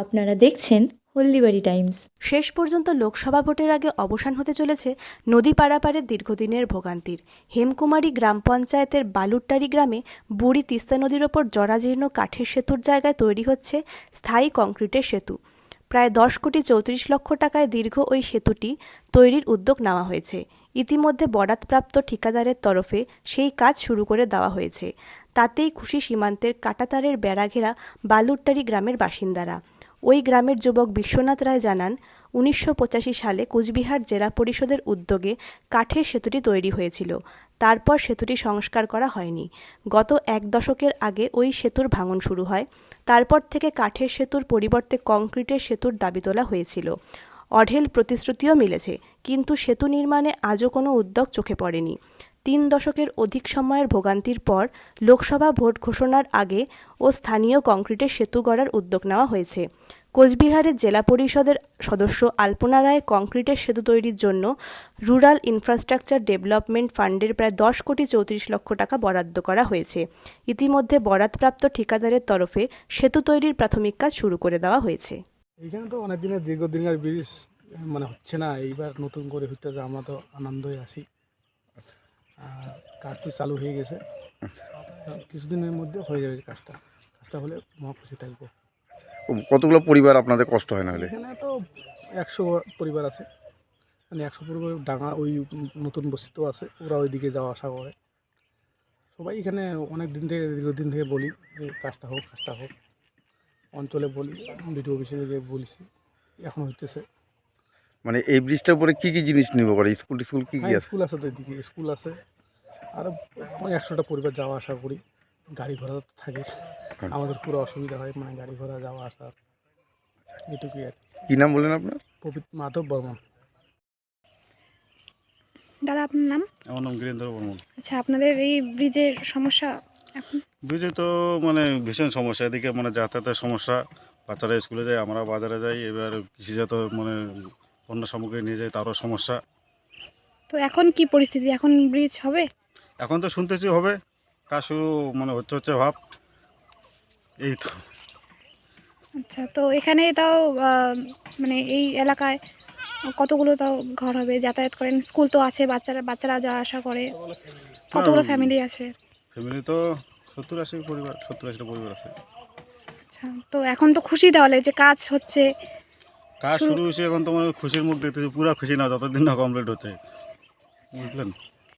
আপনারা দেখছেন হলদিবাড়ি টাইমস। শেষ পর্যন্ত লোকসভা ভোটের আগে অবসান হতে চলেছে নদী পারাপারের দীর্ঘদিনের ভোগান্তির। হেমকুমারী গ্রাম পঞ্চায়েতের বালুরটারি গ্রামে বুড়ি তিস্তা নদীর ওপর জরাজীর্ণ কাঠের সেতুর জায়গায় তৈরি হচ্ছে স্থায়ী কংক্রিটের সেতু। প্রায় 10,34,00,000 টাকায় দীর্ঘ ওই সেতুটি তৈরির উদ্যোগ নেওয়া হয়েছে। ইতিমধ্যে বরাতপ্রাপ্ত ঠিকাদারের তরফে সেই কাজ শুরু করে দেওয়া হয়েছে। তাতেই খুশি সীমান্তের কাঁটাতারের বেড়াঘেরা বালুরটারি গ্রামের বাসিন্দারা। ওই গ্রামের যুবক বিশ্বনাথ রায় জানান, 1985 সালে কোচবিহার জেলা পরিষদের উদ্যোগে কাঠের সেতুটি তৈরি হয়েছিল। তারপর সেতুটি সংস্কার করা হয়নি। গত 1 দশকের আগে ওই সেতুর ভাঙন শুরু হয়। তারপর থেকে কাঠের সেতুর পরিবর্তে কংক্রিটের সেতুর দাবি তোলা হয়েছিল। অঢেল প্রতিশ্রুতিও মিলেছে, কিন্তু সেতু নির্মাণে আজও কোনো উদ্যোগ চোখে পড়েনি। 3 দশকের অধিক সময়ের ভোগান্তির পর লোকসভা ভোট ঘোষণার আগে ও স্থানীয় কংক্রিটের সেতু গড়ার উদ্যোগ নেওয়া হয়েছে। কোচবিহারের জেলা পরিষদের সদস্য আলপনা রায় কংক্রিটের সেতু তৈরির জন্য রুরাল ইনফ্রাস্ট্রাকচার ডেভেলপমেন্ট ফান্ডের প্রায় 10,34,00,000 টাকা বরাদ্দ করা হয়েছে। ইতিমধ্যে বরাদপ্রাপ্ত ঠিকাদারের তরফে সেতু তৈরির প্রাথমিক কাজ শুরু করে দেওয়া হয়েছে। এইখানে তো অনেক দিনের দীর্ঘদিনের ব্রিজ হচ্ছে না, এইবার নতুন করে হচ্ছে, আমরা তো আনন্দই আছি। আর কাজ তো চালু হয়ে গেছে, কিছুদিনের মধ্যে হয়ে যাবে কাজটা হলে মহা খুশি থাকবো। কতগুলো পরিবার আপনাদের কষ্ট হয় না হলে? এখানে তো 100 পরিবার আছে, মানে 100 পরিবার ডাঙা ওই নতুন বস্তিতেও আছে, ওরা ওইদিকে যাওয়া আসা করে। সবাই এখানে অনেক দিন থেকে দীর্ঘদিন থেকে বলি যে কাজটা হোক অঞ্চলে বলি, বিডিও অফিসে বলেছি, এখন হইতেছে। মানে এই ব্রিজটার উপরে কি কি জিনিস নির্ভর করে? স্কুল কি কি আছে? স্কুল আছে তো, এদিকে স্কুল আছে, আরও 100টা পরিবার যাওয়া আসা করি। গাড়ি ঘোড়া তো থাকে, আমাদের পুরো অসুবিধা হয়, মানে গাড়ি ঘোড়া যাওয়া আসা, এটুকুই আর কি নাম বললেন আপনার? পবিত্র মাধব বর্মন। দাদা, আপনার নাম? আমার নাম গিরেন্দ্র বর্মন। আচ্ছা, আপনাদের এই ব্রিজের সমস্যা এখন? ব্রিজে তো ভীষণ সমস্যা, এদিকে যাতায়াতের সমস্যা, বাচ্চারা স্কুলে যায়, আমরা বাজারে যাই, এবার কৃষিজাত পণ্য সামগ্রী নিয়ে যাই, তারও সমস্যা। তো এখন কি পরিস্থিতি? এখন ব্রিজ হবে? এখন তো শুনতেছি হবে, কাজ শুরু হচ্ছে ভাব, এই তো। আচ্ছা, তো এখানে তাও এই এলাকায় কতগুলো তাও ঘর হবে? যাতায়াত করেন, স্কুল তো আছে, বাচ্চারা যাওয়া আসা করে, কতগুলো ফ্যামিলি আছে? ফ্যামিলি তো 70-80টা পরিবার আছে। আচ্ছা, তো এখন তো খুশি তাহলে যে কাজ হচ্ছে, কাজ শুরু হয়েছে, এখন তো খুশির মুখ দেখতেছি, পুরা খুশি না যতদিন না কমপ্লিট হচ্ছে, বুঝলেন।